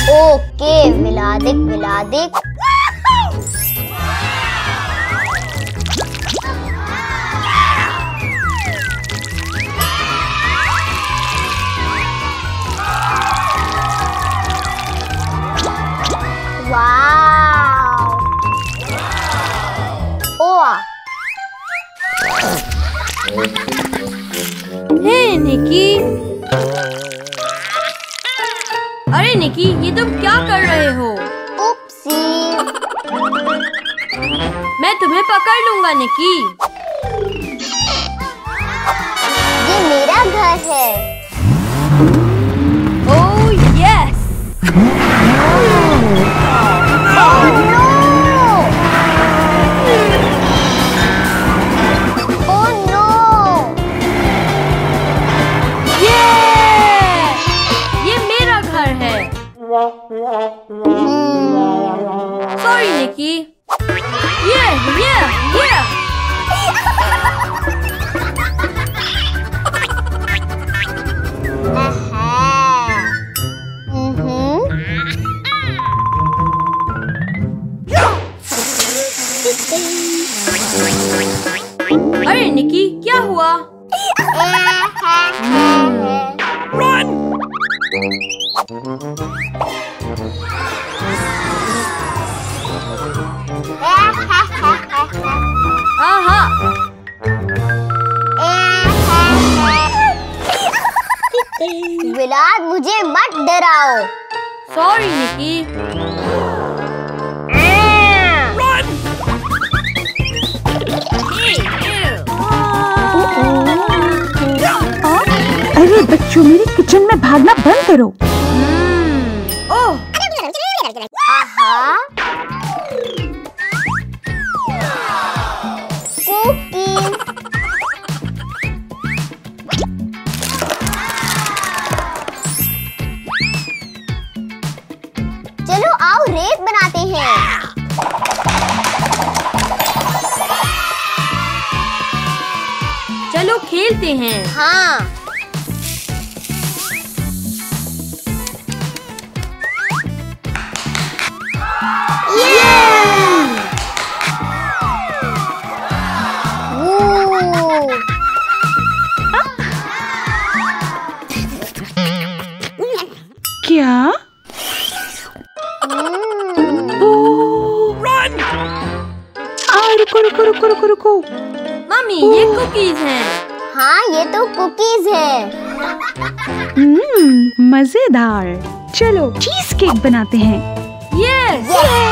Okay, मिला दे मिला दे। वाव! ओह! हे निकी। अरे निकी, ये तुम क्या कर रहे हो? उप्सी। मैं तुम्हें पकड़ लूंगा निकी। ये मेरा घर है। Oh yes. Sorry, Nikki. Yeah. अरे निकी, क्या हुआ? Run! आहा। विलाद, मुझे मत डराओ। Sorry, निकी। Run! अरे बच्चों, मेरे किचन में भागना बंद करो। ओह। आहा। कुकीज। चलो आओ रेत बनाते हैं। चलो खेलते हैं। हाँ। क्या? रुको। मम्मी, ये कुकीज हैं। हाँ, ये तो कुकीज है। मजेदार। चलो चीज केक बनाते हैं। यस।